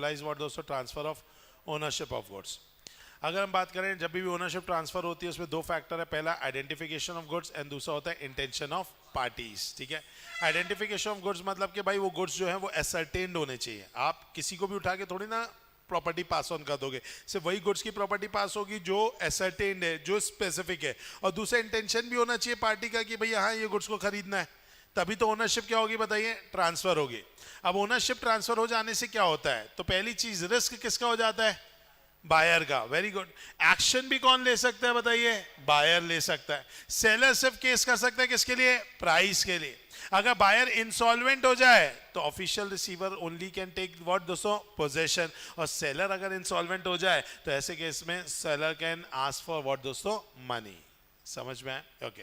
implies what दोस्तों, transfer of ownership of goods. अगर हम बात करें जब भी ओनरशिप ट्रांसफर होती है उसमें दो फैक्टर है, पहला आइडेंटिफिकेशन ऑफ गुड्स एंड दूसरा होता है इंटेंशन ऑफ पार्टीज। ठीक है, आइडेंटिफिकेशन ऑफ गुड्स मतलब कि भाई वो गुड्स जो है वो एसर्टेन्ड होने चाहिए। आप किसी को भी उठा के थोड़ी ना प्रॉपर्टी पास ऑन कर दोगे, सिर्फ वही गुड्स की प्रॉपर्टी पास होगी जो एसर्टेन्ड है, जो स्पेसिफिक है। और दूसरा इंटेंशन भी होना चाहिए पार्टी का कि भैया हाँ ये गुड्स को खरीदना है, तभी तो ओनरशिप क्या होगी बताइए, ट्रांसफर होगी। अब ओनरशिप ट्रांसफर हो जाने से क्या होता है, तो पहली चीज रिस्क किसका हो जाता है, बायर का। Very good. एक्शन भी कौन ले सकता है बताइए, बायर ले सकता है। सेलर सिर्फ केस कर सकता है किसके लिए, प्राइस के लिए। अगर बायर इंसॉल्वेंट हो जाए तो official receiver only can take what दोस्तों, पोजेशन। और सेलर अगर इंसॉल्वेंट हो जाए तो ऐसे केस में seller can ask for what दोस्तों, मनी। समझ में आए? ओके।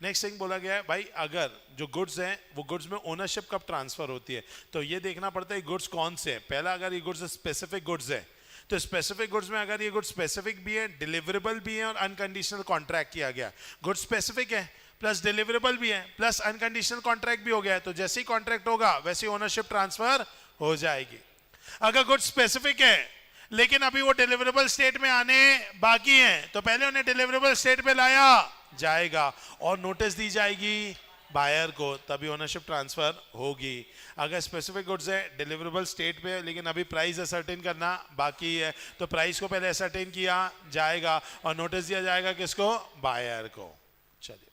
नेक्स्ट थिंग बोला गया है भाई, अगर जो गुड्स हैं वो गुड्स में ओनरशिप कब ट्रांसफर होती है, तो ये देखना पड़ता है गुड्स कौन से हैं। पहला, अगर ये गुड्स स्पेसिफिक गुड्स है तो स्पेसिफिक गुड्स में अगर ये गुड्स स्पेसिफिक भी है, डिलीवरेबल भी है और अनकंडीशनल कॉन्ट्रैक्ट किया गया, गुड्स स्पेसिफिक है प्लस डिलीवरेबल भी है प्लस अनकंडीशनल कॉन्ट्रैक्ट भी हो गया है, तो जैसे ही कॉन्ट्रैक्ट होगा वैसे ही ओनरशिप ट्रांसफर हो जाएगी। अगर गुड्स स्पेसिफिक है लेकिन अभी वो डिलीवरेबल स्टेट में आने बाकी हैं तो पहले उन्हें डिलीवरेबल स्टेट पे लाया जाएगा और नोटिस दी जाएगी बायर को, तभी ओनरशिप ट्रांसफर होगी। अगर स्पेसिफिक गुड्स है, डिलीवरेबल स्टेट पे लेकिन अभी प्राइस असर्टेन करना बाकी है तो प्राइस को पहले असर्टेन किया जाएगा और नोटिस दिया जाएगा किसको, बायर को। चलिए,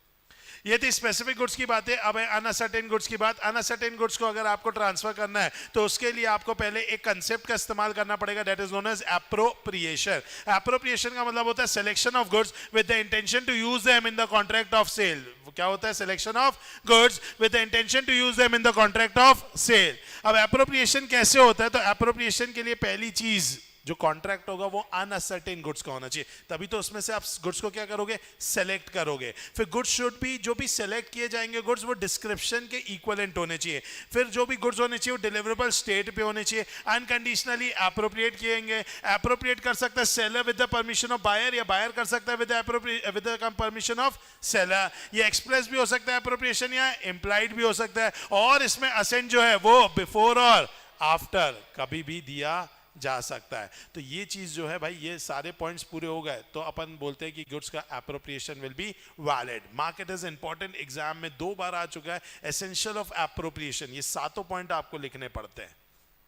ये थी स्पेसिफिक गुड्स की बातें। अब है अनअसर्टेन गुड्स की बात। अनअसर्टेन गुड्स को अगर आपको ट्रांसफर करना है तो उसके लिए आपको पहले एक कंसेप्ट का इस्तेमाल करना पड़ेगा, that is known as appropriation. Appropriation का मतलब होता है selection of goods with the intention to use them in the contract of sale. क्या होता है, selection of goods with the intention to use them in the contract of sale. अब appropriation कैसे होता है, तो एप्रोप्रिएशन के लिए पहली चीज जो कॉन्ट्रैक्ट होगा वो अनअसर्टेन गुड्स का होना चाहिए, तभी तो उसमें से आप गुड्स को क्या करोगे, सेलेक्ट करोगे। फिर गुड्स शुड भी, जो भी सेलेक्ट किए जाएंगे गुड्स वो डिस्क्रिप्शन के इक्विवेलेंट होने चाहिए। फिर जो भी गुड्स होने चाहिए वो डिलीवरेबल स्टेट पे होने चाहिए, अनकंडीशनली एप्रोप्रिएट किएंगे। एप्रोप्रिएट कर सकता है seller with the permission of buyer, या बायर कर सकता है with the permission of seller. ये एक्सप्रेस भी हो सकता है एप्रोप्रिएशन या इम्प्लाइड भी हो सकता है। और इसमें असेंट जो है वो बिफोर और आफ्टर कभी भी दिया जा सकता है। तो ये चीज जो है भाई, ये सारे पॉइंट्स पूरे हो गए तो अपन बोलते हैं कि गुड्स का appropriation will be valid. Market is important, exam में 2 बार आ चुका है, एसेंशियल ऑफ एप्रोप्रिएशन। ये 7 पॉइंट आपको लिखने पड़ते हैं।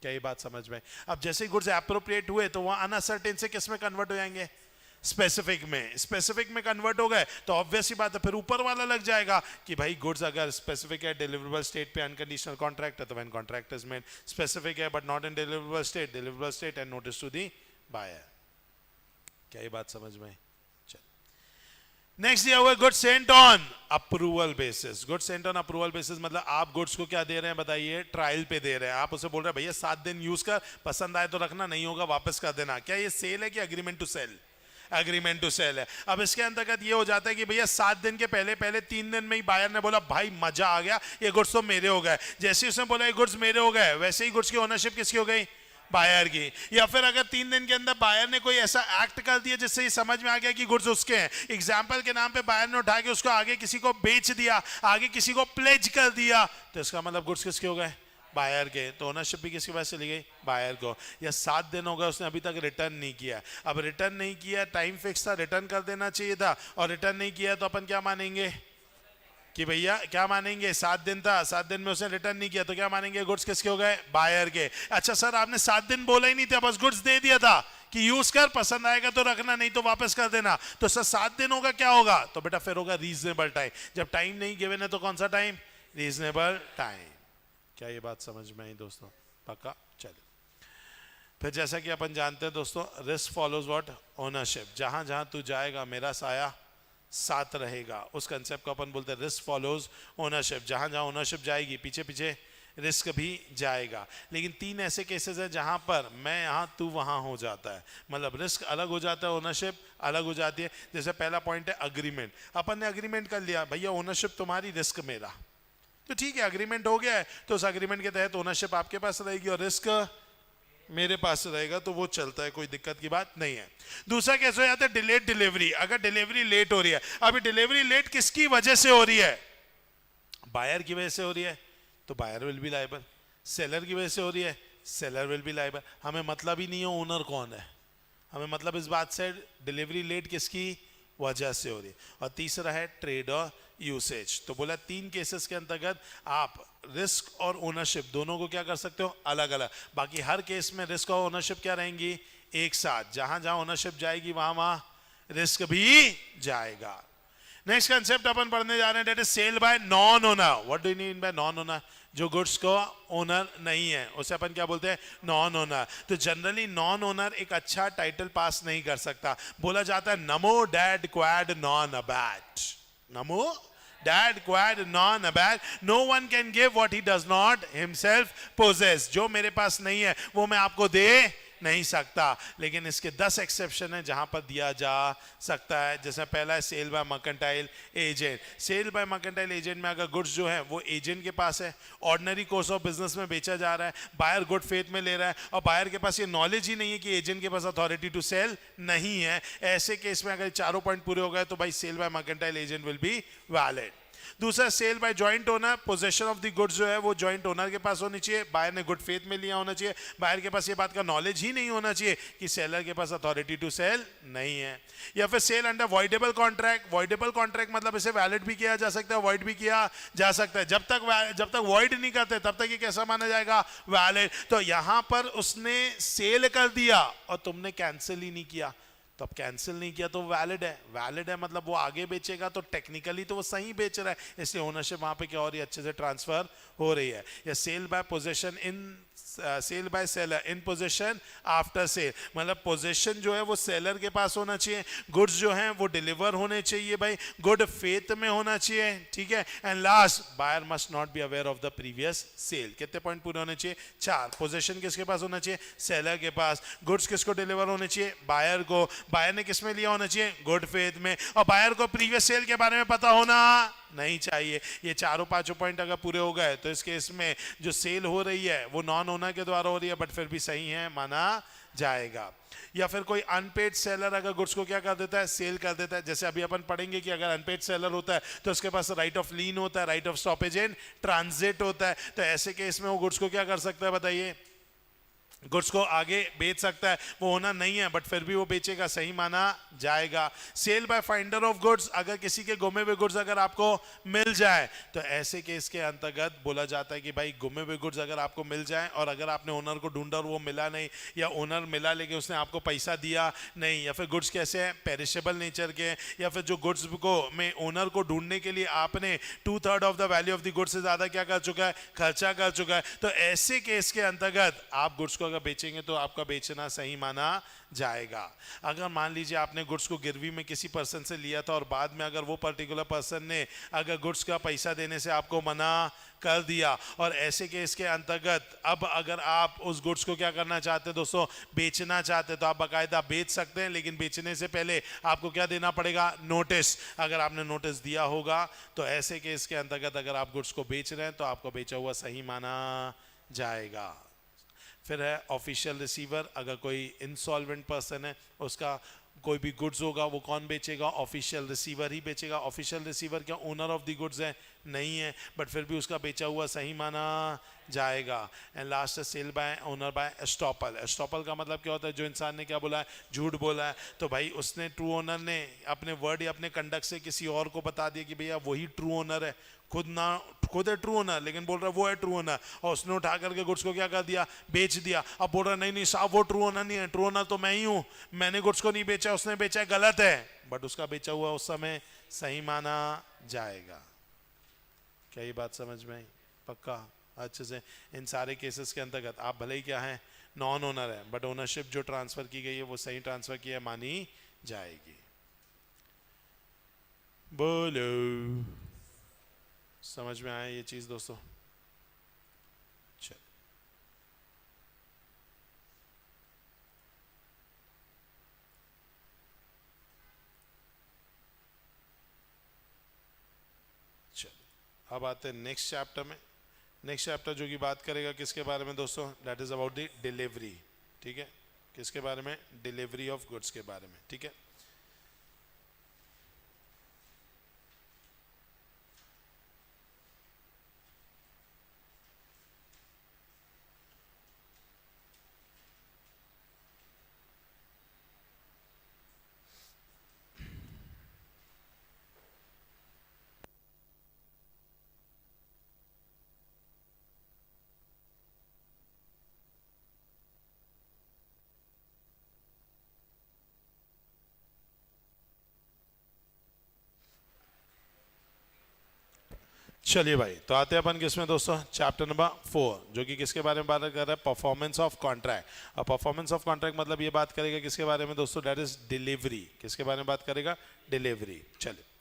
क्या ये बात समझ में? अब जैसे गुड्स एप्रोप्रिएट हुए तो वहां अनअसर्टेन से किस में कन्वर्ट हो जाएंगे, स्पेसिफिक में। स्पेसिफिक में कन्वर्ट हो गए तो ऑब्वियस ही बात है फिर ऊपर वाला लग जाएगा कि भाई गुड्स अगर स्पेसिफिक है, डिलीवरेबल स्टेट पे अनकंडीशनल कॉन्ट्रैक्ट है तो when contract is made, specific है but not in deliverable state and notice to the buyer. क्या ये बात समझ में? चल, नेक्स्ट दिया हुआ है goods Saint on approval basis. Goods Saint on approval basis मतलब आप गुड्स को क्या दे रहे हैं बताइए, ट्रायल पे दे रहे हैं। आप उसे बोल रहे हैं भैया 7 दिन यूज कर, पसंद आए तो रखना, नहीं होगा वापस कर देना। क्या ये सेल है कि agreement to sale? Agreement to sale है। अब इसके अंतर्गत ये हो जाता है कि भैया 7 दिन के पहले 3 दिन में ही बायर ने बोला भाई मजा आ गया, ये गुड्स तो मेरे हो गए। जैसे उसने बोला ये गुड्स मेरे हो गए, वैसे ही गुड्स की ओनरशिप किसकी हो गई, बायर की। या फिर अगर 3 दिन के अंदर बायर ने कोई ऐसा एक्ट कर दिया जिससे ये समझ में आ गया कि गुड्स उसके हैं, एग्जाम्पल के नाम पे बायर ने उठा के उसको आगे किसी को बेच दिया, आगे किसी को प्लेज कर दिया, तो इसका मतलब गुड्स किसके हो गए, बायर के। तो ओनरशिप भी किसकी वजह से ली गई, बायर को। या 7 दिन हो गए उसने अभी तक रिटर्न नहीं किया। अब रिटर्न नहीं किया, टाइम फिक्स था, रिटर्न कर देना चाहिए था, और रिटर्न नहीं किया तो अपन क्या मानेंगे कि भैया क्या मानेंगे, 7 दिन था, 7 दिन में उसने रिटर्न नहीं किया तो क्या मानेंगे, गुड्स किसके हो गए, बायर के। अच्छा सर आपने 7 दिन बोला ही नहीं था, बस गुड्स दे दिया था कि यूज कर, पसंद आएगा तो रखना, नहीं तो वापस कर देना। तो सर 7 दिन होगा, क्या होगा, तो बेटा फिर होगा रीजनेबल टाइम। जब टाइम नहीं गिवन है तो कौन सा टाइम, रीजनेबल टाइम। क्या ये बात समझ में आई दोस्तों? पक्का? चलिए, फिर जैसा कि अपन जानते हैं दोस्तों, रिस्क फॉलोज व्हाट, ओनरशिप। जहां जहां तू जाएगा मेरा साया साथ रहेगा, उस कंसेप्ट को अपन बोलते हैं रिस्क फॉलोज ओनरशिप। जहां जहां ओनरशिप जाएगी पीछे पीछे रिस्क भी जाएगा। लेकिन 3 ऐसे केसेस हैं जहां पर मैं यहाँ तू वहां हो जाता है, मतलब रिस्क अलग हो जाता है, ओनरशिप अलग हो जाती है। जैसे पहला पॉइंट है अग्रीमेंट। अपन ने अग्रीमेंट कर लिया भैया ओनरशिप तुम्हारी, रिस्क मेरा, तो ठीक है अग्रीमेंट हो गया है, तो उस अग्रीमेंट के तहत ओनरशिप आपके पास रहेगी और रिस्क मेरे पास रहेगा, तो वो चलता है, कोई दिक्कत की बात नहीं है। दूसरा कैसे हो जाता है, डिलेड डिलीवरी। अगर डिलीवरी लेट हो रही है, अभी डिलीवरी लेट किसकी वजह से हो रही है, बायर की वजह से हो रही है, तो buyer will be liable. Seller की वजह से हो रही है सेलर विल बी लाइबल। हमें मतलब ही नहीं है ओनर कौन है, हमें मतलब इस बात से डिलीवरी लेट किसकी वजह से हो रही है। और तीसरा है ट्रेड और यूसेज। तो बोला 3 केसेस के अंतर्गत आप रिस्क और ओनरशिप दोनों को क्या कर सकते हो, अलग अलग। बाकी हर केस में रिस्क और ओनरशिप क्या रहेंगी, एक साथ। जहां जहां ओनरशिप जाएगी वहां वहां रिस्क भी जाएगा। नेक्स्ट कंसेप्ट अपन पढ़ने जा रहे हैं, that is sale by non owner. What do you mean by non owner? जो गुड्स को ओनर नहीं है उसे अपन क्या बोलते हैं, नॉन ओनर। तो जनरली नॉन ओनर एक अच्छा टाइटल पास नहीं कर सकता। बोला जाता है नमो डैड क्वाड नॉन अबैट, नमो डैड क्वाड नॉन अबैट, no one can give what he does not himself possess. जो मेरे पास नहीं है वो मैं आपको दे नहीं सकता। लेकिन इसके 10 एक्सेप्शन है जहां पर दिया जा सकता है। जैसे पहला है sale by mercantile agent. Sale by mercantile agent में अगर गुड्स जो है वो एजेंट के पास है, ऑर्डिनरी कोर्स ऑफ बिजनेस में बेचा जा रहा है, बायर गुड फेथ में ले रहा है और बायर के पास ये नॉलेज ही नहीं है कि एजेंट के पास अथॉरिटी टू सेल नहीं है, ऐसे केस में अगर चारों पॉइंट पूरे हो गए तो भाई sale by mercantile agent will be valid. दूसरा sale by joint owner. Possession of the goods जो है वो जॉइंट ओनर के पास होनी चाहिए, बायर ने गुड फेथ में लिया होना चाहिए, बायर के पास ये बात का नॉलेज ही नहीं होना चाहिए कि सेलर के पास अथॉरिटी टू सेल नहीं है। या फिर sale under voidable contract. Voidable contract मतलब इसे वैलिड भी किया जा सकता है, वॉइड भी किया जा सकता है। जब तक वॉइड नहीं करते तब तक ये कैसा माना जाएगा, वैलिड। तो यहां पर उसने सेल कर दिया और तुमने कैंसिल ही नहीं किया, तो अब कैंसिल नहीं किया तो वैलिड है। वैलिड है मतलब वो आगे बेचेगा तो टेक्निकली तो वो सही बेच रहा है, इसलिए ओनरशिप वहां पे क्या हो रही है, अच्छे से ट्रांसफर हो रही है। या sale by possession in, sale by seller in possession after sale, मतलब पोजीशन जो है वो सेलर के पास होना चाहिए, गुड्स जो हैं वो डिलीवर होने चाहिए भाई, गुड फेथ में होना चाहिए, ठीक है। And last, buyer must not be aware of the previous sale. कितने पॉइंट पूरे होने चाहिए, 4। पोजीशन किसके पास होना चाहिए, सेलर के पास। गुड्स किसको डिलीवर होने चाहिए, बायर को। बायर ने किस में लिया होना चाहिए, गुड फेथ में। और बायर को प्रीवियस सेल के बारे में पता होना नहीं चाहिए। ये चारों 5 पॉइंट अगर पूरे हो गए तो इस केस में जो सेल हो रही है वो नॉन ओनर के द्वारा हो रही है, बट फिर भी सही है माना जाएगा। या फिर कोई अनपेड सेलर अगर गुड्स को क्या कर देता है, सेल कर देता है। जैसे अभी अपन पढ़ेंगे कि अगर अनपेड सेलर होता है तो उसके पास राइट ऑफ लीन होता है, right of stoppage and transit होता है। तो ऐसे केस में वो गुड्स को क्या कर सकता है बताइए, गुड्स को आगे बेच सकता है। वो होना नहीं है बट फिर भी वो बेचेगा, सही माना जाएगा। Sale by finder of goods, अगर किसी के गुमे हुए गुड्स अगर आपको मिल जाए तो ऐसे केस के अंतर्गत बोला जाता है कि भाई गुमे हुए गुड्स अगर आपको मिल जाए और अगर आपने ओनर को ढूंढा और वो मिला नहीं, या ओनर मिला लेकिन उसने आपको पैसा दिया नहीं, या फिर गुड्स कैसे हैं, पेरिशेबल नेचर के, या फिर जो गुड्स को में ओनर को ढूंढने के लिए आपने 2/3 of the value of the goods से ज्यादा क्या कर चुका है, खर्चा कर चुका है, तो ऐसे केस के अंतर्गत आप गुड्स को बेचेंगे तो आपका बेचना सही माना जाएगा। अगर मान लीजिए आपने गुड्स को गिरवी में किसी पर्सन से लिया था और बाद में अगर वो पर्टिकुलर पर्सन ने अगर गुड्स का पैसा देने से आपको मना कर दिया, और ऐसे केस के अंतर्गत अब अगर आप उस गुड्स को क्या करना चाहते हैं दोस्तों, बेचना चाहते हैं, तो आप बाकायदा बेच सकते हैं, लेकिन बेचने से पहले आपको क्या देना पड़ेगा, नोटिस। अगर आपने नोटिस दिया होगा तो ऐसे केस के अंतर्गत अगर आप गुड्स को बेच रहे हैं तो आपको बेचा हुआ सही माना जाएगा। फिर है ऑफिशियल रिसीवर। अगर कोई इंसॉल्वेंट पर्सन है, उसका कोई भी गुड्स होगा वो कौन बेचेगा, ऑफिशियल रिसीवर ही बेचेगा। ऑफिशियल रिसीवर क्या ओनर ऑफ द गुड्स है, नहीं है, बट फिर भी उसका बेचा हुआ सही माना जाएगा। एंड लास्ट है sale bye owner bye estoppel. Estoppel का मतलब क्या होता है, जो इंसान ने क्या बोला है, झूठ बोला है, तो भाई उसने, ट्रू ओनर ने अपने वर्ड या अपने कंडक्ट से किसी और को बता दिया कि भैया वही ट्रू ओनर है, खुद है ट्रू ओनर लेकिन बोल रहा है वो है ट्रू ओनर, और उसने उठा करके गुड्स को क्या कर दिया, बेच दिया। अब बोल रहा है नहीं नहीं साहब वो ट्रू ओनर नहीं है, ट्रू ओनर तो मैं ही हूं, मैंने गुड्स को नहीं बेचा, उसने बेचा है, गलत है, बट उसका बेचा हुआ उस समय सही माना जाएगा। क्या ये बात समझ में आई, पक्का अच्छे से। इन सारे केसेस के अंतर्गत आप भले ही क्या है, नॉन ओनर है, बट ओनरशिप जो ट्रांसफर की गई है वो सही ट्रांसफर की है मानी जाएगी। बोलो समझ में आया ये चीज दोस्तों? चल अब आते हैं नेक्स्ट चैप्टर में। नेक्स्ट चैप्टर जो की बात करेगा किसके बारे में दोस्तों, that is about the delivery. ठीक है, किसके बारे में, डिलीवरी ऑफ गुड्स के बारे में। ठीक है, चलिए भाई, तो आते हैं अपन किसमें दोस्तों, चैप्टर नंबर 4, जो कि किसके बारे में बात कर रहा है, परफॉर्मेंस ऑफ कॉन्ट्रैक्ट। और परफॉर्मेंस ऑफ कॉन्ट्रैक्ट मतलब ये बात करेगा किसके बारे में दोस्तों, दैट इज डिलीवरी। किसके बारे में बात करेगा, डिलीवरी। चलिए,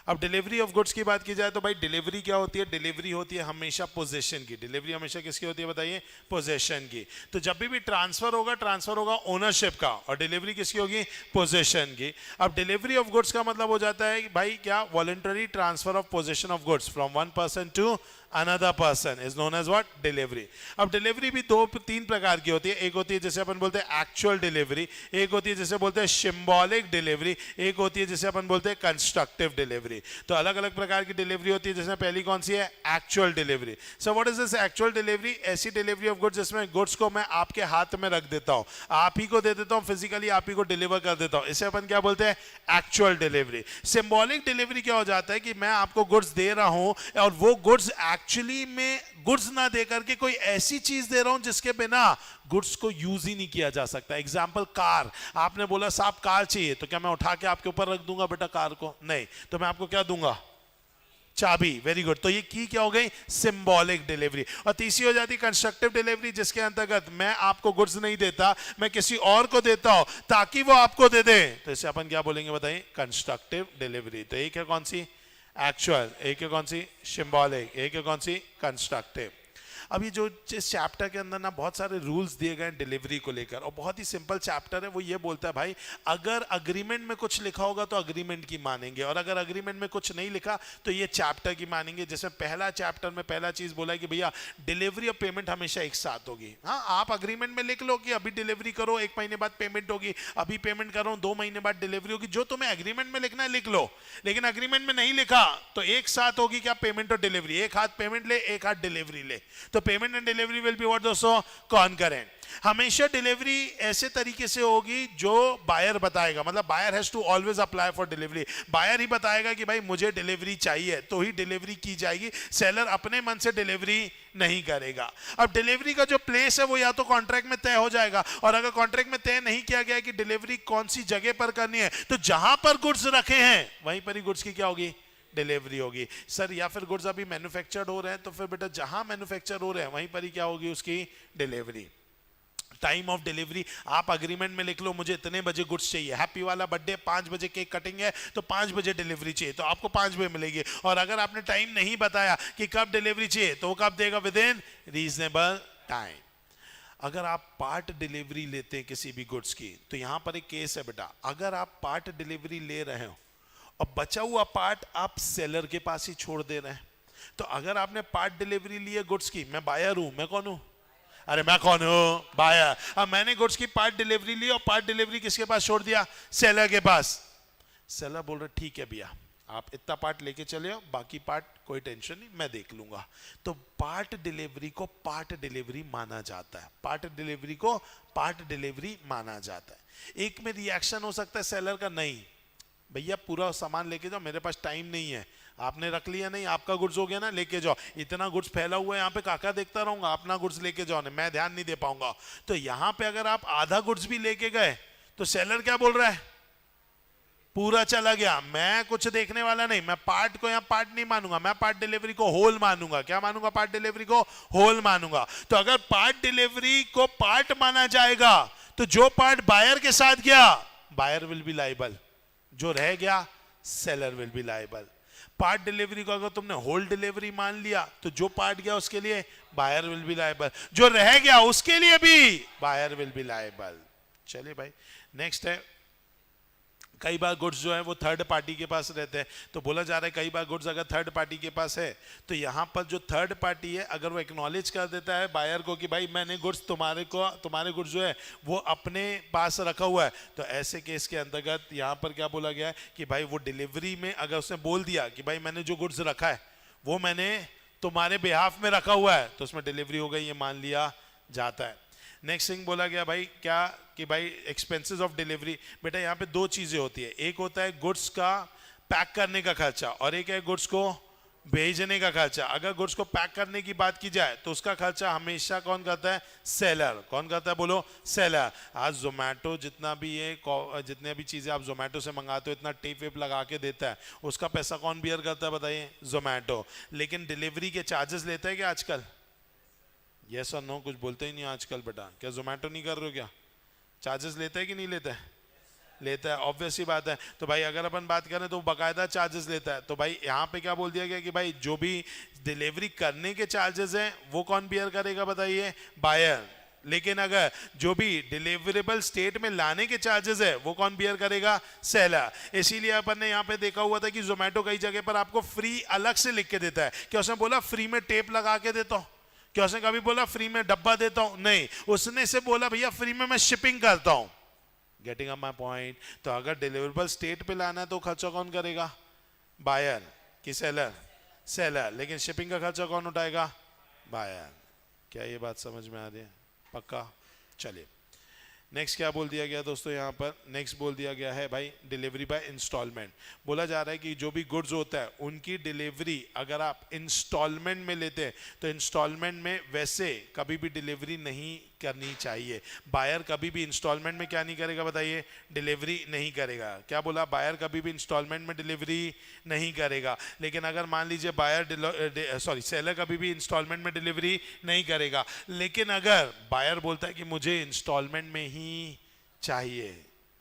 अब डिलीवरी ऑफ गुड्स की बात की जाए तो भाई डिलीवरी क्या होती है, डिलीवरी होती है हमेशा पोजीशन की। डिलीवरी हमेशा किसकी होती है बताइए, पोजीशन की। तो जब भी ट्रांसफर होगा ओनरशिप का, और डिलीवरी किसकी होगी, पोजीशन की। अब डिलीवरी ऑफ गुड्स का मतलब हो जाता है भाई क्या, voluntary transfer of possession of goods from one person to another person is known as what, delivery। अब डिलीवरी भी दो तीन प्रकार की होती है। एक होती है जैसे अपन बोलते हैं एक्चुअल डिलीवरी, एक होती है जैसे बोलते हैं सिंबॉलिक डिलीवरी, एक होती है जैसे अपन बोलते हैं कंस्ट्रक्टिव डिलीवरी। तो अलग अलग प्रकार की डिलीवरी होती है, जिसमें पहली कौन सी है, actual delivery. So what is this actual delivery, ऐसी डिलीवरी ऑफ गुड्स जिसमें गुड्स को मैं आपके हाथ में रख देता हूं, आप ही को दे देता हूं, फिजिकली आप ही को डिलीवर कर देता हूं, इसे अपन क्या बोलते हैं, एक्चुअल डिलीवरी। सिंबॉलिक डिलीवरी क्या हो जाता है कि मैं आपको गुड्स दे रहा हूं और वो गुड्स एक्चुअली में गुड्स ना दे करके कोई ऐसी चीज दे रहा हूं जिसके बिना गुड्स को यूज ही नहीं किया जा सकता। एग्जांपल कार, आपने बोला साहब कार चाहिए, तो क्या मैं उठा के आपके ऊपर रख दूंगा बेटा कार को, नहीं, तो मैं आपको क्या दूंगा, चाबी। Very good. तो ये की क्या हो गई, सिंबॉलिक डिलीवरी। और तीसरी हो जाती कंस्ट्रक्टिव डिलीवरी, जिसके अंतर्गत मैं आपको गुड्स नहीं देता, मैं किसी और को देता हूं ताकि वो आपको दे दे, तो इसे अपन क्या बोलेंगे बताइए, कंस्ट्रक्टिव डिलीवरी। तो एक है कौन सी, एक्चुअल, एक है कौन सी, सिंबॉलिक, एक है कौन सी, कंस्ट्रक्टिव। अब ये जो इस चैप्टर के अंदर ना बहुत सारे रूल्स दिए गए हैं डिलीवरी को लेकर, और बहुत ही सिंपल चैप्टर है। वो ये बोलता है भाई अगर अग्रीमेंट में कुछ लिखा होगा तो अग्रीमेंट की मानेंगे, और अगर अग्रीमेंट में कुछ नहीं लिखा तो ये चैप्टर की मानेंगे। जैसे पहला चैप्टर में पहला चीज बोला है कि भैया डिलीवरी और पेमेंट हमेशा एक साथ होगी। हाँ, आप अग्रीमेंट में लिख लो कि अभी डिलीवरी करो, 1 महीने बाद पेमेंट होगी, अभी पेमेंट करो 2 महीने बाद डिलीवरी होगी, जो तुम्हें अग्रीमेंट में लिखना है लिख लो। लेकिन अग्रीमेंट में नहीं लिखा तो एक साथ होगी क्या, पेमेंट और डिलीवरी, एक हाथ पेमेंट ले, एक हाथ डिलीवरी ले, तो payment and delivery will be what दोस्तों, कॉन्करेंट। हमेशा डिलीवरी ऐसे तरीके से होगी जो बायर बताएगा, मतलब buyer has to always apply for delivery. Buyer ही बताएगा कि भाई मुझे डिलीवरी चाहिए तो ही डिलीवरी की जाएगी, सेलर अपने मन से डिलीवरी नहीं करेगा। अब डिलीवरी का जो प्लेस है वो या तो कॉन्ट्रैक्ट में तय हो जाएगा, और अगर कॉन्ट्रैक्ट में तय नहीं किया गया कि डिलीवरी कौन सी जगह पर करनी है, तो जहां पर गुड्स रखे हैं वहीं पर ही गुड्स की क्या होगी, डिलीवरी होगी। सर या फिर गुड्स अभी मैन्युफैक्चर्ड हो रहे हैं, तो फिर बेटा जहां मैन्युफैक्चर हो रहे हैं वहीं पर ही क्या होगी उसकी डिलीवरी। टाइम ऑफ डिलीवरी आप अग्रीमेंट में लिख लो, मुझे इतने बजे गुड्स चाहिए, हैप्पी वाला बर्थडे 5 बजे केक कटिंग है तो 5 बजे डिलीवरी चाहिए, तो आपको 5 बजे मिलेगी। और अगर आपने टाइम नहीं बताया कि कब डिलीवरी चाहिए तो वो कब देगा, विद इन रीजनेबल टाइम। अगर आप पार्ट डिलीवरी लेते हैं किसी भी गुड्स की, तो यहां पर एक केस है बेटा, अगर आप पार्ट डिलीवरी ले रहे हो और बचा हुआ पार्ट आप सेलर के पास ही छोड़ दे रहे हैं, तो अगर आपने पार्ट डिलीवरी ली है गुड्स की, मैं बायर हूं, मैं कौन हूं, अरे मैं कौन हूं, बायर। अब मैंने गुड्स की पार्ट डिलीवरी ली और पार्ट डिलीवरी किसके पास छोड़ दिया, सेलर के पास। सेलर बोल रहे ठीक है भैया आप इतना पार्ट लेके चले हो, बाकी पार्ट कोई टेंशन नहीं मैं देख लूंगा। तो पार्ट डिलीवरी को पार्ट डिलीवरी माना जाता है, पार्ट डिलीवरी को पार्ट डिलीवरी माना जाता है। एक में रिएक्शन हो सकता है सेलर का, नहीं भैया पूरा सामान लेके जाओ, मेरे पास टाइम नहीं है, आपने रख लिया नहीं, आपका गुड्स हो गया ना, लेके जाओ, इतना गुड्स फैला हुआ है यहाँ पे काका देखता रहूंगा, अपना गुड्स लेके जाओ ना, मैं ध्यान नहीं दे पाऊंगा। तो यहाँ पे अगर आप आधा गुड्स भी लेके गए तो सेलर क्या बोल रहा है, पूरा चला गया, मैं कुछ देखने वाला नहीं, मैं पार्ट को यहाँ पार्ट नहीं मानूंगा, मैं पार्ट डिलीवरी को होल मानूंगा। क्या मानूंगा, पार्ट डिलीवरी को होल मानूंगा। तो अगर पार्ट डिलीवरी को पार्ट माना जाएगा तो जो पार्ट बायर के साथ गया बायर विल बी लायबल, जो रह गया seller will be liable. Part delivery को अगर तुमने होल डिलीवरी मान लिया तो जो पार्ट गया उसके लिए बायर विल बी लायबल, जो रह गया उसके लिए भी बायर विल बी लायबल। चलिए भाई नेक्स्ट है, कई बार गुड्स जो है वो थर्ड पार्टी के पास रहते हैं, तो बोला जा रहा है कई बार गुड्स अगर थर्ड पार्टी के पास है तो यहाँ पर जो थर्ड पार्टी है अगर वो एक्नॉलेज कर देता है बायर को कि भाई मैंने गुड्स तुम्हारे गुड्स जो है वो अपने पास रखा हुआ है, तो ऐसे केस के अंतर्गत यहाँ पर क्या बोला गया है कि भाई वो डिलीवरी में अगर उसने बोल दिया कि भाई मैंने जो गुड्स रखा है वो मैंने तुम्हारे बिहाफ में रखा हुआ है, तो उसमें डिलीवरी हो गई, ये मान लिया जाता है। नेक्स्ट थिंग बोला गया भाई क्या कि भाई एक्सपेंसेस ऑफ डिलीवरी। बेटा यहाँ पे दो चीजें होती है, एक होता है गुड्स का पैक करने का खर्चा और एक है गुड्स को भेजने का खर्चा। अगर गुड्स को पैक करने की बात की जाए तो उसका खर्चा हमेशा कौन करता है? सेलर। कौन करता है? बोलो, सेलर। आज जोमेटो जितना भी ये जितने भी चीजें आप जोमेटो से मंगाते हो, इतना टेप वेप लगा के देता है, उसका पैसा कौन बियर करता है बताइए? जोमेटो। लेकिन डिलीवरी के चार्जेस लेता है क्या आजकल? यस और नो, कुछ बोलते ही नहीं आजकल बेटा। क्या जोमेटो नहीं कर रहे हो क्या? चार्जेस लेता है कि नहीं लेता है? लेता है, ऑब्वियस ही बात है। तो भाई अगर अपन बात करें तो बाकायदा चार्जेस लेता है। तो भाई यहाँ पे क्या बोल दिया गया कि भाई जो भी डिलीवरी करने के चार्जेस हैं वो कौन बियर करेगा बताइए? बायर। लेकिन अगर जो भी डिलीवरेबल स्टेट में लाने के चार्जेस है वो कौन बियर करेगा? सेलर। इसीलिए अपन ने यहाँ पे देखा हुआ था कि जोमेटो कई जगह पर आपको फ्री अलग से लिख के देता है। क्या उसने बोला फ्री में टेप लगा के देता हूँ? क्या उसने कभी बोला फ्री में डब्बा देता हूँ? नहीं, उसने से बोला भैया फ्री में मैं शिपिंग करता हूँ। Getting up my point? तो अगर डिलीवरेबल स्टेट पे लाना है तो खर्चा कौन करेगा? बायर कि सेलर? सेलर। लेकिन शिपिंग का खर्चा कौन उठाएगा? बायर। क्या ये बात समझ में आ रही है? पक्का? चलिए नेक्स्ट क्या बोल दिया गया दोस्तों यहाँ पर? नेक्स्ट बोल दिया गया है भाई डिलीवरी बाय इंस्टॉलमेंट। बोला जा रहा है कि जो भी गुड्स होता है उनकी डिलीवरी अगर आप इंस्टॉलमेंट में लेते हैं तो इंस्टॉलमेंट में वैसे कभी भी डिलीवरी नहीं करनी चाहिए। बायर कभी भी इंस्टॉलमेंट में क्या नहीं करेगा बताइए? डिलीवरी नहीं करेगा। क्या बोला? बायर कभी भी इंस्टॉलमेंट में डिलीवरी नहीं करेगा। लेकिन अगर मान लीजिए बायर सेलर कभी भी इंस्टॉलमेंट में डिलीवरी नहीं करेगा, लेकिन अगर बायर बोलता है कि मुझे इंस्टॉलमेंट में ही चाहिए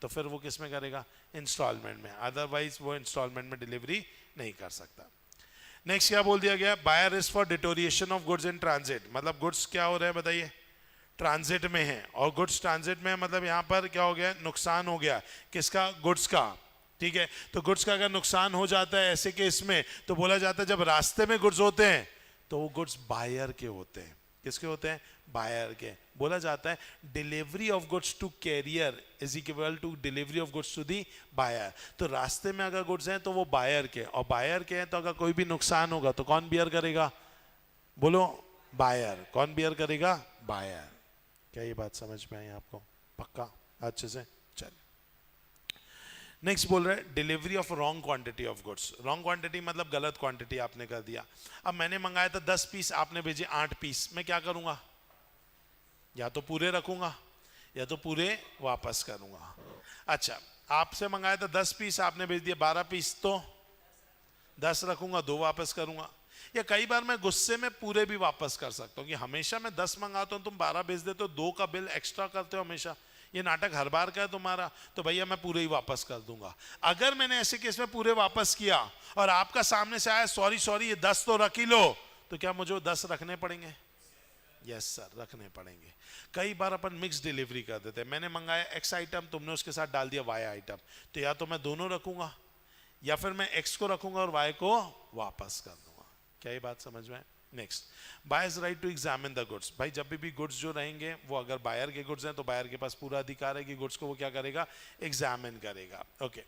तो फिर वो किस में करेगा? इंस्टॉलमेंट में। अदरवाइज वो इंस्टॉलमेंट में डिलीवरी नहीं कर सकता। नेक्स्ट क्या बोल दिया गया? Buyer risk for deterioration of goods in transit. मतलब गुड्स क्या हो रहे हैं बताइए? ट्रांजिट में है, और गुड्स ट्रांजिट में मतलब यहाँ पर क्या हो गया? नुकसान हो गया। किसका? गुड्स का। ठीक है, तो गुड्स का अगर नुकसान हो जाता है ऐसे केस में तो बोला जाता है जब रास्ते में गुड्स होते हैं तो वो गुड्स बायर के होते हैं। किसके होते हैं? बायर के। बोला जाता है delivery of goods to carrier is equal to delivery of goods to the buyer. तो रास्ते में अगर गुड्स हैं तो वो बायर के, और बायर के हैं तो अगर कोई भी नुकसान होगा तो कौन बियर करेगा? बोलो, बायर। कौन बियर करेगा? बायर। क्या ये बात समझ में आई आपको? पक्का? अच्छे से? चलिए नेक्स्ट बोल रहा है delivery of wrong quantity of goods. Wrong quantity मतलब गलत क्वांटिटी आपने कर दिया। अब मैंने मंगाया था 10 पीस, आपने भेजे 8 पीस। मैं क्या करूंगा? या तो पूरे रखूंगा या तो पूरे वापस करूंगा। अच्छा, आपसे मंगाया था 10 पीस, आपने भेज दिया 12 पीस, तो 10 रखूंगा, 2 वापस करूंगा। या कई बार मैं गुस्से में पूरे भी वापस कर सकता हूँ कि हमेशा मैं 10 मंगाता हूँ, तुम 12 भेज देते हो, 2 का बिल एक्स्ट्रा करते हो हमेशा, ये नाटक हर बार का है तुम्हारा, तो भैया मैं पूरे ही वापस कर दूंगा। अगर मैंने ऐसे केस में पूरे वापस किया और आपका सामने से आया सॉरी ये 10 तो रख ही लो, तो क्या मुझे 10 रखने पड़ेंगे? यस सर, रखने पड़ेंगे। कई बार अपन मिक्स डिलीवरी कर देते हैं। मैंने मंगाया एक्स आइटम, तुमने उसके साथ डाल दिया वाई आइटम, तो या तो मैं दोनों रखूंगा या फिर मैं एक्स को रखूंगा और वाई को वापस कर दूंगा। क्या ये बात समझ में? Next, buyers right to examine the goods. भाई जब भी गुड्स जो रहेंगे वो अगर बायर के गुड्स हैं तो बायर के पास पूरा अधिकार है कि गुड्स को वो क्या करेगा? एग्जामिन करेगा। ओके,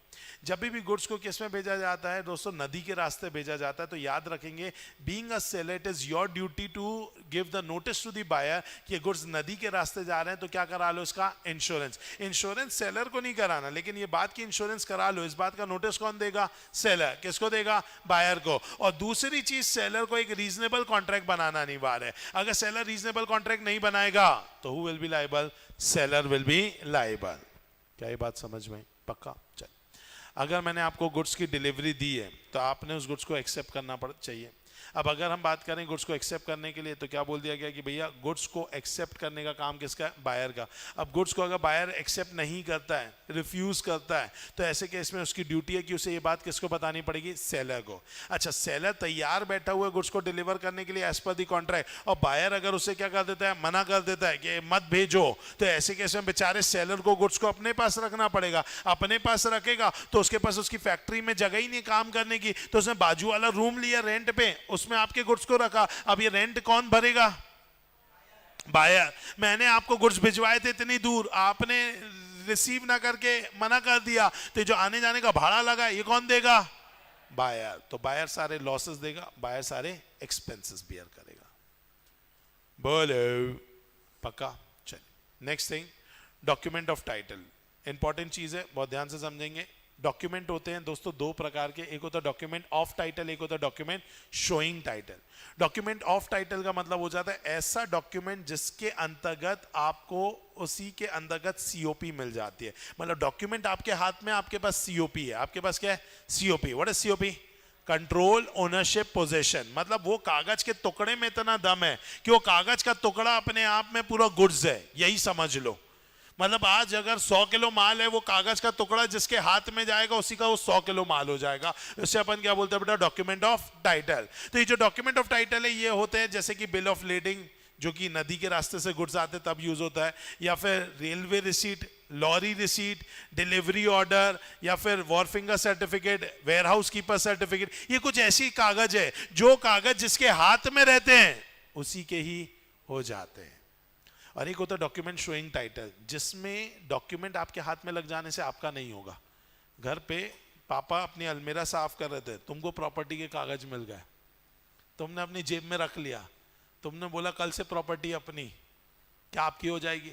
जब भी गुड्स को किस में भेजा जाता है दोस्तों? नदी के रास्ते भेजा जाता है। तो याद रखेंगे, being a seller it is your duty to give the notice to the buyer कि गुड्स नदी के रास्ते जा रहे हैं, तो क्या करा लो? इसका इंश्योरेंस। इंश्योरेंस सेलर को नहीं कराना, लेकिन ये बात की इंश्योरेंस करा लो, इस बात का नोटिस कौन देगा? सेलर। किसको देगा? बायर को। और दूसरी चीज, सेलर को एक रीजनेबल कॉन्ट्रैक्ट बनाना अनिवार्य है। अगर सेलर रीजनेबल कॉन्ट्रैक्ट नहीं बनाएगा तो who will be liable? Seller will be liable. क्या ये बात समझ में? पक्का? चल, अगर मैंने आपको गुड्स की डिलीवरी दी है तो आपने उस गुड्स को एक्सेप्ट करना चाहिए। अब अगर हम बात करें गुड्स को एक्सेप्ट करने के लिए, तो क्या बोल दिया गया कि भैया गुड्स को एक्सेप्ट करने का काम किसका है? बायर का। अब गुड्स को अगर बायर एक्सेप्ट नहीं करता है, रिफ्यूज करता है, तो ऐसे केस में उसकी ड्यूटी है कि उसे ये बात किसको बतानी पड़ेगी? सेलर को। अच्छा, सेलर तैयार बैठा हुआ है गुड्स को डिलीवर करने के लिए एज पर दी कॉन्ट्रैक्ट, और बायर अगर उसे क्या कर देता है? मना कर देता है कि मत भेजो, तो ऐसे केस में बेचारे सेलर को गुड्स को अपने पास रखना पड़ेगा। अपने पास रखेगा तो उसके पास उसकी फैक्ट्री में जगह ही नहीं काम करने की, तो उसने बाजू वाला रूम लिया रेंट पे, उसमें आपके गुड्स को रखा। अब ये रेंट कौन भरेगा? बायर। मैंने आपको गुड्स भिजवाए थे इतनी दूर, आपने रिसीव ना करके मना कर दिया, तो जो आने जाने का भाड़ा लगा ये कौन देगा? बायर। तो बायर सारे लॉसेस देगा, बायर सारे एक्सपेंसेस बियर करेगा। बोलो, पक्का? चलिए next thing, document of title. Important चीज है, बहुत ध्यान से समझेंगे। डॉक्यूमेंट होते हैं दोस्तों दो प्रकार के, एक होता है डॉक्यूमेंट ऑफ टाइटल, एक होता है document showing title. Document of title का मतलब हो जाता है ऐसा डॉक्यूमेंट जिसके अंतर्गत आपको उसी के अंतर्गत सीओपी मिल जाती है। मतलब डॉक्यूमेंट आपके हाथ में, आपके पास सीओपी है, आपके पास क्या है, COP. What is COP? Control ownership possession. मतलब वो कागज के टुकड़े में इतना दम है कि वो कागज का टुकड़ा अपने आप में पूरा गुड्स है, यही समझ लो। मतलब आज अगर 100 किलो माल है, वो कागज का टुकड़ा जिसके हाथ में जाएगा उसी का वो 100 किलो माल हो जाएगा। इससे अपन क्या बोलते हैं बेटा? Document of title. तो ये जो डॉक्यूमेंट ऑफ टाइटल है ये होते हैं जैसे कि बिल ऑफ लेडिंग, जो कि नदी के रास्ते से गुड्स आते तब यूज होता है, या फिर railway receipt, lorry receipt, delivery order, या फिर wharfinger certificate, warehouse keeper certificate. ये कुछ ऐसी कागज है जो कागज जिसके हाथ में रहते हैं उसी के ही हो जाते हैं। और एक होता है डॉक्यूमेंट शोइंग टाइटल, जिसमें डॉक्यूमेंट आपके हाथ में लग जाने से आपका नहीं होगा। घर पे पापा अपनी अलमीरा साफ कर रहे थे, तुमको प्रॉपर्टी के कागज मिल गए, तुमने अपनी जेब में रख लिया, तुमने बोला कल से प्रॉपर्टी अपनी, क्या आपकी हो जाएगी?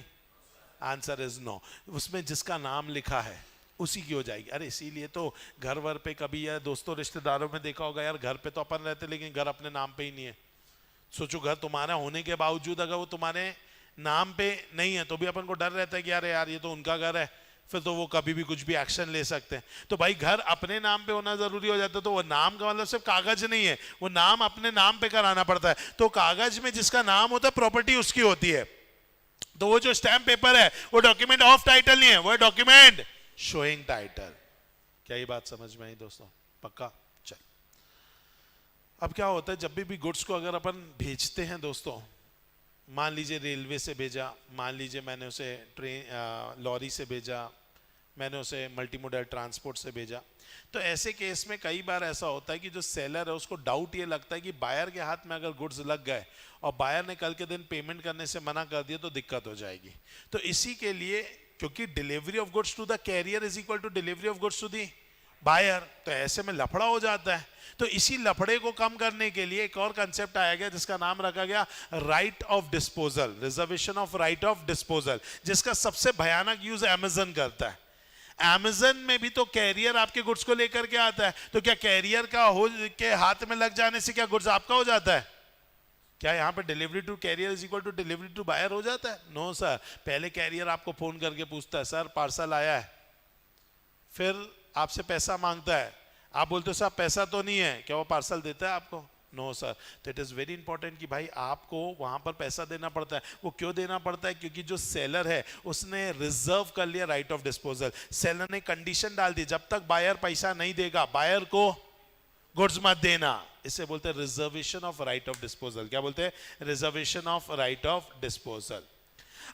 Answer is no. उसमें जिसका नाम लिखा है उसी की हो जाएगी। अरे इसीलिए तो घर वर पे कभी या दोस्तों रिश्तेदारों में देखा होगा, यार घर पे तो अपन रहते लेकिन घर अपने नाम पे ही नहीं है। सोचो घर तुम्हारा होने के बावजूद अगर वो तुम्हारे नाम पे नहीं है तो भी अपन को डर रहता है कि यार ये तो उनका घर है, फिर तो वो कभी भी कुछ भी एक्शन ले सकते हैं। तो भाई घर अपने नाम पे होना जरूरी हो जाता है। तो वो नाम का मतलब सिर्फ कागज नहीं है, वो नाम अपने नाम पे कराना पड़ता है। तो कागज में जिसका नाम होता है प्रॉपर्टी उसकी होती है। तो वो जो स्टैम्प पेपर है वो डॉक्यूमेंट ऑफ टाइटल नहीं है, वो है डॉक्यूमेंट शोइंग टाइटल। क्या ये बात समझ में आई दोस्तों? पक्का? चल, अब क्या होता है जब भी गुड्स को अगर अपन भेजते हैं दोस्तों, मान लीजिए रेलवे से भेजा, मान लीजिए मैंने उसे ट्रेन लॉरी से भेजा, मैंने उसे मल्टीमोडल ट्रांसपोर्ट से भेजा, तो ऐसे केस में कई बार ऐसा होता है कि जो सेलर है उसको डाउट ये लगता है कि बायर के हाथ में अगर गुड्स लग गए और बायर ने कल के दिन पेमेंट करने से मना कर दिया तो दिक्कत हो जाएगी। तो इसी के लिए, क्योंकि delivery of goods to the carrier is equal to delivery of goods to the buyer, तो ऐसे में लफड़ा हो जाता है। तो इसी लफड़े को कम करने के लिए एक और कंसेप्ट आया गया जिसका नाम रखा गया right of disposal, reservation of right of disposal, जिसका सबसे भयानक यूज अमेजन करता है। अमेजन में भी तो कैरियर आपके गुड्स को लेकर के आता है, तो क्या कैरियर का हो के हाथ में लग जाने से क्या गुड्स आपका हो जाता है? क्या यहाँ पे delivery to carrier is equal to delivery to buyer हो जाता है? No sir. पहले कैरियर आपको फोन करके पूछता है सर पार्सल आया है, फिर आपसे पैसा मांगता है, आप बोलते हो साहब पैसा तो नहीं है, क्या वो पार्सल देता है आपको? No sir. तो इट इज वेरी इंपॉर्टेंट कि भाई आपको वहां पर पैसा देना पड़ता है। वो क्यों देना पड़ता है? क्योंकि जो सेलर है उसने रिजर्व कर लिया राइट ऑफ डिस्पोजल। सेलर ने कंडीशन डाल दी जब तक बायर पैसा नहीं देगा बायर को गुड्स मत देना। इसे बोलते हैं reservation of right of disposal. क्या बोलते हैं? Reservation of right of disposal.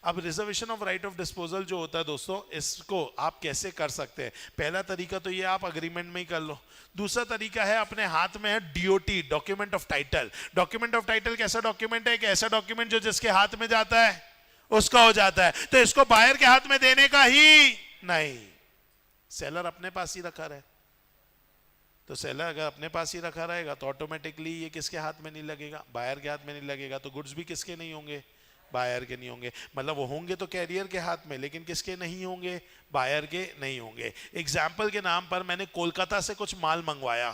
अब reservation of right of disposal जो होता है दोस्तों, इसको आप कैसे कर सकते हैं? पहला तरीका तो ये आप अग्रीमेंट में ही कर लो। दूसरा तरीका है अपने हाथ में है DOT, document of title. Document of title कैसा डॉक्यूमेंट है? एक ऐसा डॉक्यूमेंट जो जिसके हाथ में जाता है उसका हो जाता है। तो इसको बायर के हाथ में देने का ही नहीं, सेलर अपने पास ही रखा रहे। तो सेलर अगर अपने पास ही रखा रहेगा तो ऑटोमेटिकली ये किसके हाथ में नहीं लगेगा? बायर के हाथ में नहीं लगेगा। तो गुड्स भी किसके नहीं होंगे? बायर के नहीं होंगे। मतलब वो होंगे तो कैरियर के हाथ में, लेकिन किसके नहीं होंगे? बायर के नहीं होंगे। एग्जाम्पल के नाम पर मैंने कोलकाता से कुछ माल मंगवाया।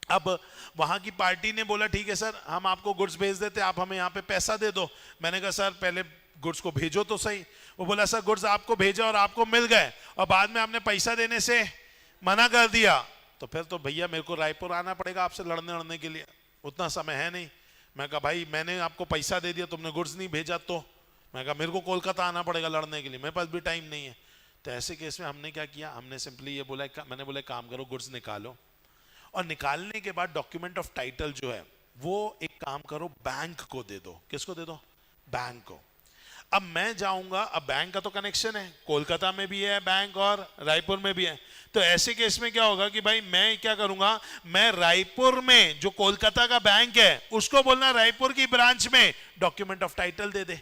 अब वहां की पार्टी ने बोला ठीक है सर हम आपको गुड्स भेज देते, आप हमें यहाँ पे पैसा दे दो। मैंने कहा सर पहले गुड्स को भेजो तो सही। वो बोला सर गुड्स आपको भेजा और आपको मिल गए और बाद में आपने पैसा देने से मना कर दिया, तो फिर तो भैया मेरे को रायपुर आना पड़ेगा आपसे लड़ने के लिए, उतना समय है नहीं। मैं कहा भाई मैंने आपको पैसा दे दिया, तुमने गुड्स नहीं भेजा, तो मैं कहा मेरे को कोलकाता आना पड़ेगा लड़ने के लिए, मेरे पास भी टाइम नहीं है। तो ऐसे केस में हमने क्या किया? हमने सिंपली ये बोला, मैंने बोला काम करो गुड्स निकालो, और निकालने के बाद डॉक्यूमेंट ऑफ टाइटल जो है वो एक काम करो बैंक को दे दो। किसको दे दो? बैंक को। अब मैं जाऊंगा, अब बैंक का तो कनेक्शन है, कोलकाता में भी है बैंक और रायपुर में भी है। तो ऐसे केस में क्या होगा कि भाई मैं क्या करूंगा, मैं रायपुर में जो कोलकाता का बैंक है उसको बोलना रायपुर की ब्रांच में डॉक्यूमेंट ऑफ टाइटल दे दे।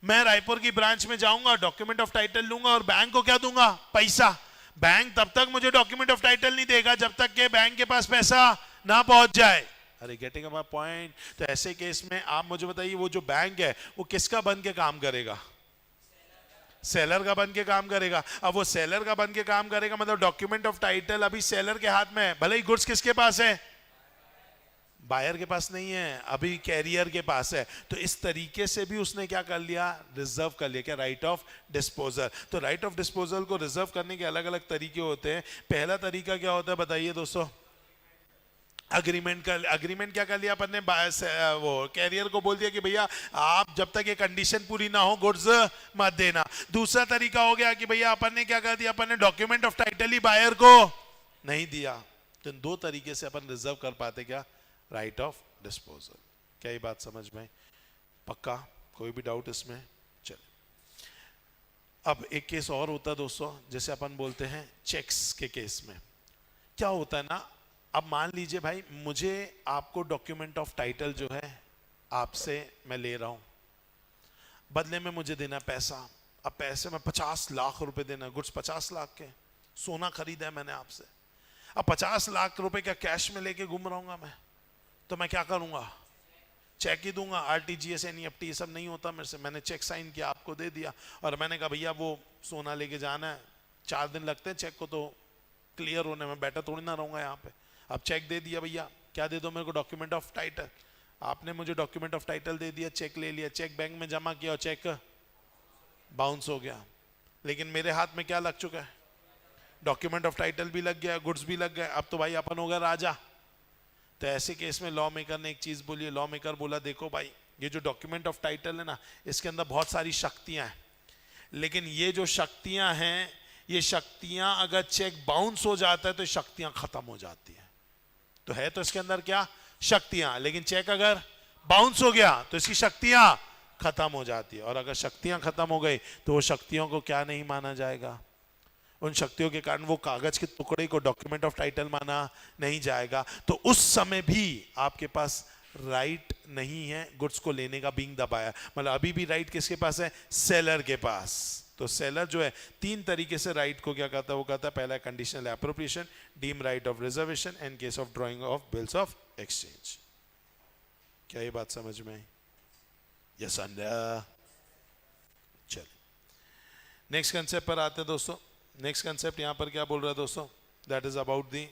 मैं रायपुर की ब्रांच में जाऊंगा, डॉक्यूमेंट ऑफ टाइटल लूंगा और बैंक को क्या दूंगा? पैसा। बैंक तब तक मुझे डॉक्यूमेंट ऑफ टाइटल नहीं देगा जब तक के बैंक के पास पैसा ना पहुंच जाए। अरे गेटिंग माय पॉइंट? तो ऐसे केस में आप मुझे बताइए वो जो बैंक है वो किसका बन के काम करेगा? सेलर का बन के काम करेगा। अब वो सेलर का बन के काम करेगा मतलब डॉक्यूमेंट ऑफ टाइटल अभी सेलर के हाथ में है, भले ही गुड्स किसके पास है, बायर के पास नहीं है, अभी कैरियर के पास है। तो इस तरीके से भी उसने क्या कर लिया, रिजर्व कर लिया, क्या, राइट ऑफ डिस्पोजल। तो राइट ऑफ डिस्पोजल को रिजर्व करने के अलग अलग तरीके होते हैं। पहला तरीका क्या होता है बताइए दोस्तों, अग्रीमेंट क्या कर लिया अपन ने, वो कैरियर को बोल दिया कि भैया आप जब तक ये कंडीशन पूरी ना हो गुड्स मत देना। दूसरा तरीका हो गया कि भैया अपन ने क्या कर दिया, अपन ने डॉक्यूमेंट ऑफ टाइटल ही बायर को नहीं दिया। तो इन दो तरीके से अपन रिजर्व कर पाते क्या, राइट ऑफ डिस्पोजल। क्या ये बात समझ में पक्का, कोई भी डाउट इसमें? चलिए अब एक केस और होता है दोस्तों, जैसे अपन बोलते हैं चेक्स के केस में क्या होता है ना, अब मान लीजिए भाई मुझे आपको डॉक्यूमेंट ऑफ टाइटल जो है आपसे मैं ले रहा हूं, बदले में मुझे देना पैसा। अब पैसे में 50 लाख रुपए देना, गुड्स 50 लाख के, सोना खरीदा है मैंने आपसे। अब 50 लाख रुपए क्या कैश में लेके घूम रहा हूँ मैं, तो मैं क्या करूंगा, चेक ही दूंगा। आरटीजीएस एनईएफटी ये सब नहीं होता मेरे से, मैंने चेक साइन किया, आपको दे दिया, और मैंने कहा भैया वो सोना लेके जाना है, 4 दिन लगते हैं चेक को तो क्लियर होने में, बैठा थोड़ी ना रहूंगा यहाँ पे। अब चेक दे दिया, भैया क्या दे दो मेरे को, डॉक्यूमेंट ऑफ टाइटल। आपने मुझे डॉक्यूमेंट ऑफ टाइटल दे दिया, चेक ले लिया, चेक बैंक में जमा किया और चेक बाउंस हो गया। लेकिन मेरे हाथ में क्या लग चुका है, डॉक्यूमेंट ऑफ टाइटल भी लग गया, गुड्स भी लग गए, अब तो भाई अपन हो गया राजा। तो ऐसे केस में लॉ मेकर ने एक चीज बोली, लॉ मेकर बोला देखो भाई ये जो डॉक्यूमेंट ऑफ टाइटल है ना, इसके अंदर बहुत सारी शक्तियां हैं, लेकिन ये जो शक्तियां हैं, ये शक्तियां अगर चेक बाउंस हो जाता है तो शक्तियां खत्म हो जाती है। तो है तो इसके अंदर क्या, शक्तियां, लेकिन चेक अगर बाउंस हो गया तो इसकी शक्तियां खत्म हो जाती है। और अगर शक्तियां खत्म हो गई तो वो शक्तियों को क्या नहीं माना जाएगा, उन शक्तियों के कारण वो कागज के टुकड़े को डॉक्यूमेंट ऑफ टाइटल माना नहीं जाएगा। तो उस समय भी आपके पास राइट नहीं है गुड्स को लेने का, बीइंग दबाया, मतलब अभी भी राइट किसके पास है, सेलर के पास। तो सेलर जो है 3 तरीके से राइट को क्या कहता है, वो कहता है पहला conditional appropriation, deem right of reservation, and case of drawing of bills of exchange. क्या ये बात समझ में आई? Yes under. चलिए नेक्स्ट कंसेप्ट पर आते हैं दोस्तों। नेक्स्ट कंसेप्ट यहां पर क्या बोल रहा है दोस्तों, दैट इज अबाउट दी